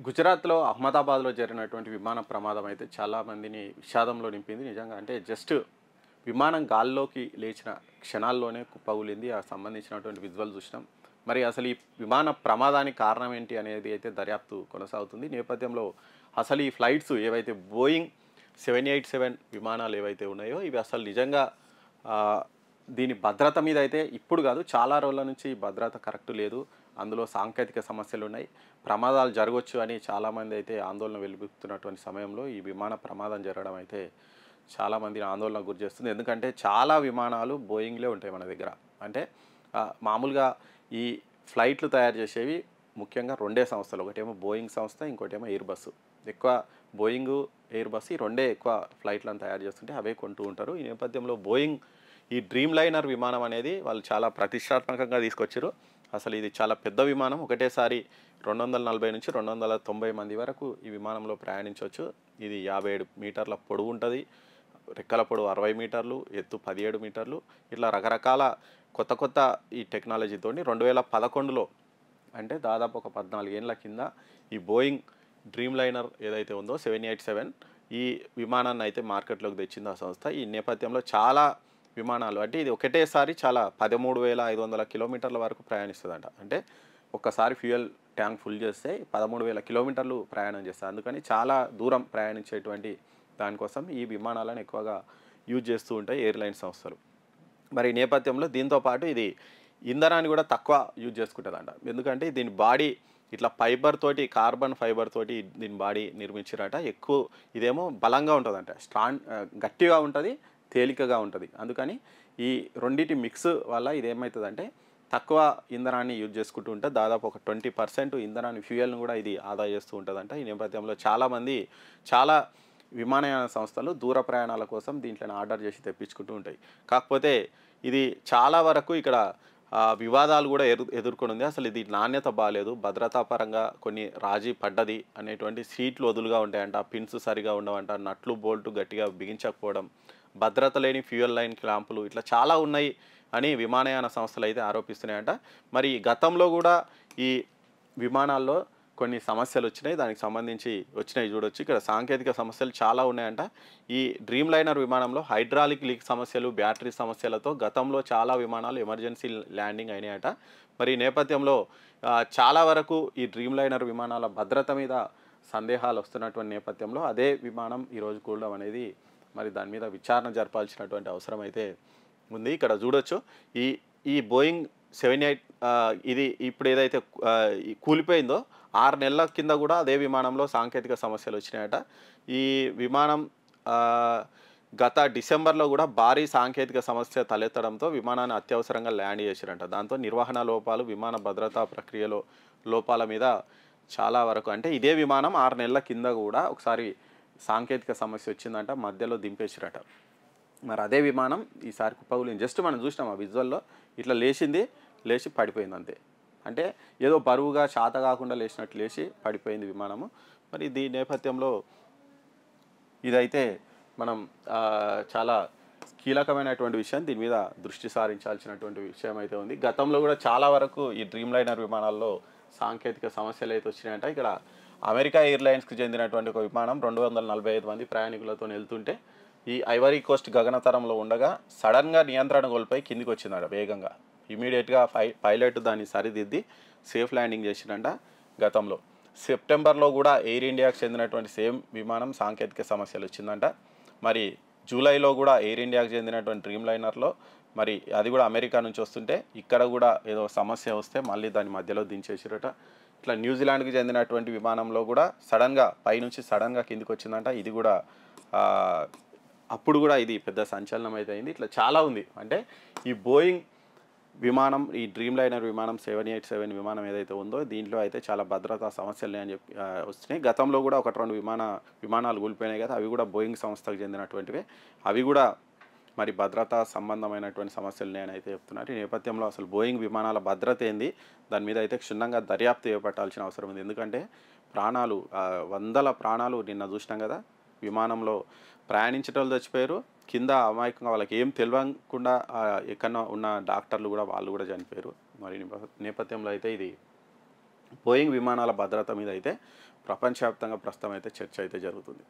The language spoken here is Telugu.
గుజరాత్‌లో అహ్మదాబాద్‌లో జరిగినటువంటి విమాన ప్రమాదం అయితే చాలా మందిని విషాదంలో నింపింది. నిజంగా అంటే జస్ట్ విమానం గాల్లోకి లేచిన క్షణాల్లోనే కుప్పకూలింది. ఆ సంబంధించినటువంటి విజువల్ చూసినాం. మరి అసలు ఈ విమాన ప్రమాదానికి కారణం ఏంటి అనేది అయితే దర్యాప్తు కొనసాగుతుంది. నేపథ్యంలో అసలు ఈ ఫ్లైట్స్ ఏవైతే బోయింగ్ 787 విమానాలు ఏవైతే ఉన్నాయో ఇవి అసలు నిజంగా ఆహ్, దీని భద్రత మీద అయితే ఇప్పుడు కాదు చాలా రోజుల నుంచి ఈ భద్రత కరెక్ట్ లేదు. అందులో సాంకేతిక సమస్యలున్నాయి. ప్రమాదాలు జరగొచ్చు అని చాలామంది అయితే ఆందోళన వెలిబుతున్నటువంటి సమయంలో ఈ విమాన ప్రమాదం జరగడం అయితే చాలామందిని ఆందోళనకు గురి చేస్తుంది. ఎందుకంటే చాలా విమానాలు బోయింగ్‌లే ఉంటాయి మన దగ్గర. అంటే మామూలుగా ఈ ఫ్లైట్లు తయారు చేసేవి ముఖ్యంగా రెండే సంస్థలు. ఒకటేమో బోయింగ్ సంస్థ, ఇంకోటేమో ఎయిర్ బస్. ఎక్కువ బోయింగు, ఎయిర్ బస్ ఈ రెండే ఎక్కువ ఫ్లైట్‌లను తయారు చేస్తుంటే అవే కొంటూ ఉంటారు. ఈ నేపథ్యంలో బోయింగ్ ఈ డ్రీమ్ లైనర్ విమానం అనేది వాళ్ళు చాలా ప్రతిష్టాత్మకంగా తీసుకొచ్చిర్రు. అసలు ఇది చాలా పెద్ద విమానం. ఒకటేసారి 240 నుంచి 290 మంది వరకు ఈ విమానంలో ప్రయాణించవచ్చు. ఇది 57 మీటర్ల పొడవుంటది. రెక్కల పొడవు 60 మీటర్లు, ఎత్తు 17 మీటర్లు. ఇట్లా రకరకాల కొత్త కొత్త ఈ టెక్నాలజీతోని 2011లో అంటే దాదాపు ఒక 14 ఏళ్ల కింద ఈ బోయింగ్ డ్రీమ్ లైనర్ ఏదైతే ఉందో 787 ఈ విమానాన్ని అయితే మార్కెట్లోకి తెచ్చింది ఆ సంస్థ. ఈ నేపథ్యంలో చాలా విమానాలు అంటే ఇది ఒకటేసారి చాలా 13,500 కిలోమీటర్ల వరకు ప్రయాణిస్తుందంట. అంటే ఒక్కసారి ఫ్యూయల్ ట్యాంక్ ఫుల్ చేస్తే 13,000 కిలోమీటర్లు ప్రయాణం చేస్తుంది. అందుకని చాలా దూరం ప్రయాణించేటువంటి దానికోసం ఈ విమానాలను ఎక్కువగా యూజ్ చేస్తూ ఉంటాయి ఎయిర్లైన్ సంస్థలు. మరి ఈ నేపథ్యంలో దీంతో పాటు ఇది ఇంధనాన్ని కూడా తక్కువ యూజ్ చేసుకుంటుందంట. ఎందుకంటే దీని బాడీ ఇట్లా ఫైబర్ తోటి కార్బన్ ఫైబర్ తోటి దీని బాడీ నిర్మించారట. ఎక్కువ ఇదేమో బలంగా ఉంటుందంట. గట్టిగా ఉంటుంది, తేలికగా ఉంటుంది. అందుకని ఈ రెండిటి మిక్స్ వల్ల ఇదేమవుతుందంటే తక్కువ ఇంధనాన్ని యూజ్ చేసుకుంటూ ఉంటే దాదాపు ఒక 20% ఇంధనాన్ని ఫ్యూయల్ని కూడా ఇది ఆదా చేస్తూ ఉంటుందంట. ఈ నేపథ్యంలో చాలామంది చాలా విమానయాన సంస్థలు దూర ప్రయాణాల కోసం దీంట్లోనే ఆర్డర్ చేసి తెప్పించుకుంటూ ఉంటాయి. కాకపోతే ఇది చాలా వరకు ఇక్కడ వివాదాలు కూడా ఎదుర్కొనుంది. అసలు ఇది నాణ్యత బాలేదు. భద్రతా పరంగా కొన్ని రాజీ పడ్డది అనేటువంటి సీట్లు వదులుగా ఉంటాయంట. పిన్స్ సరిగా ఉండవంట. నట్లు బోల్టు గట్టిగా బిగించకపోవడం, భద్రత లేని ఫ్యూయల్ లైన్ క్లాంపులు ఇట్లా చాలా ఉన్నాయి అని విమానయాన సంస్థలు అయితే ఆరోపిస్తున్నాయంట. మరి గతంలో కూడా ఈ విమానాల్లో కొన్ని సమస్యలు వచ్చినాయి. దానికి సంబంధించి వచ్చినాయి చూడొచ్చు. ఇక్కడ సాంకేతిక సమస్యలు చాలా ఉన్నాయంట. ఈ డ్రీమ్ లైనర్ విమానంలో హైడ్రాలిక్ లీక్ సమస్యలు, బ్యాటరీ సమస్యలతో గతంలో చాలా విమానాలు ఎమర్జెన్సీ ల్యాండింగ్ అయినాయట. మరి ఈ నేపథ్యంలో చాలా వరకు ఈ డ్రీమ్ లైనర్ విమానాల భద్రత మీద సందేహాలు వస్తున్నటువంటి నేపథ్యంలో అదే విమానం ఈరోజు కూలడం అనేది మరి దాని మీద విచారణ జరపాల్సినటువంటి అవసరం అయితే ఉంది. ఇక్కడ చూడొచ్చు ఈ ఈ బోయింగ్ 78 ఇది ఇప్పుడు ఏదైతే కూలిపోయిందో 6 నెలల కింద కూడా అదే విమానంలో సాంకేతిక సమస్యలు వచ్చినాయట. ఈ విమానం గత డిసెంబర్లో కూడా భారీ సాంకేతిక సమస్య తలెత్తడంతో విమానాన్ని అత్యవసరంగా ల్యాండ్ చేశారంట. దాంతో నిర్వహణ లోపాలు, విమాన భద్రతా ప్రక్రియలో లోపాల మీద చాలా వరకు అంటే ఇదే విమానం 6 నెలల కింద కూడా ఒకసారి సాంకేతిక సమస్య వచ్చిందంట. మధ్యలో దింపేసిరట. మరి అదే విమానం ఈసారి కుప్పకూలింది. జస్ట్ మనం చూసినాం ఆ విజువల్లో ఇట్లా లేచి పడిపోయింది అంతే. అంటే ఏదో బరువుగా శాత కాకుండా లేచినట్టు లేచి పడిపోయింది విమానము. మరి దీని నేపథ్యంలో ఇదైతే మనం చాలా కీలకమైనటువంటి విషయం. దీని మీద దృష్టి సారించాల్సినటువంటి విషయం అయితే ఉంది. గతంలో కూడా చాలా వరకు ఈ డ్రీమ్ లైనర్ విమానాల్లో సాంకేతిక సమస్యలు అయితే వచ్చినాయంట. ఇక్కడ అమెరికా ఎయిర్లైన్స్కి చెందినటువంటి ఒక విమానం 245 మంది ప్రయాణికులతో వెళ్తుంటే ఈ ఐవరీ కోస్ట్ గగనతరంలో ఉండగా సడన్గా నియంత్రణ కోల్పోయి కిందికి వచ్చిందట వేగంగా. ఇమీడియట్గా పైలట్ దాన్ని సరిదిద్ది సేఫ్ ల్యాండింగ్ చేసిందంట. గతంలో సెప్టెంబర్లో కూడా ఎయిర్ ఇండియాకు చెందినటువంటి సేమ్ విమానం సాంకేతిక సమస్యలు వచ్చిందంట. మరి జూలైలో కూడా ఎయిర్ ఇండియాకు చెందినటువంటి డ్రీమ్ లైనర్లో మరి అది కూడా అమెరికా నుంచి వస్తుంటే ఇక్కడ కూడా ఏదో సమస్య వస్తే మళ్ళీ దాని మధ్యలో దించేసిరట. ఇట్లా న్యూజిలాండ్కి చెందినటువంటి విమానంలో కూడా సడన్గా పైనుంచి సడన్గా కిందికి వచ్చిందంట. ఇది కూడా అప్పుడు కూడా ఇది పెద్ద సంచలనం అయితే అయింది. ఇట్లా చాలా ఉంది. అంటే ఈ బోయింగ్ విమానం, ఈ డ్రీమ్ లైనర్ విమానం 787 విమానం ఏదైతే ఉందో దీంట్లో అయితే చాలా భద్రతా సమస్యలు అని చెప్పి వస్తున్నాయి. గతంలో కూడా 1-2 విమానాలు కూలిపోయినాయి కదా, అవి కూడా బోయింగ్ సంస్థకు చెందినటువంటివే. అవి కూడా మరి భద్రతా సంబంధమైనటువంటి సమస్యలు ఉన్నాయని అయితే చెప్తున్నారు. ఈ నేపథ్యంలో అసలు బోయింగ్ విమానాల భద్రత ఏంది, దాని మీద అయితే క్షుణ్ణంగా దర్యాప్తు చేపట్టాల్సిన అవసరం ఉంది. ఎందుకంటే ప్రాణాలు, వందల ప్రాణాలు నిన్న చూసినాం కదా, విమానంలో ప్రయాణించేటోళ్ళు చచ్చిపోయారు. కింద అమాయకంగా వాళ్ళకి ఏం తెలియకుండా ఎక్కడో ఉన్న డాక్టర్లు కూడా వాళ్ళు కూడా చనిపోయారు. మరి నేపథ్యంలో అయితే ఇది బోయింగ్ విమానాల భద్రత మీద అయితే ప్రపంచవ్యాప్తంగా ప్రస్తుతం అయితే చర్చ అయితే జరుగుతుంది.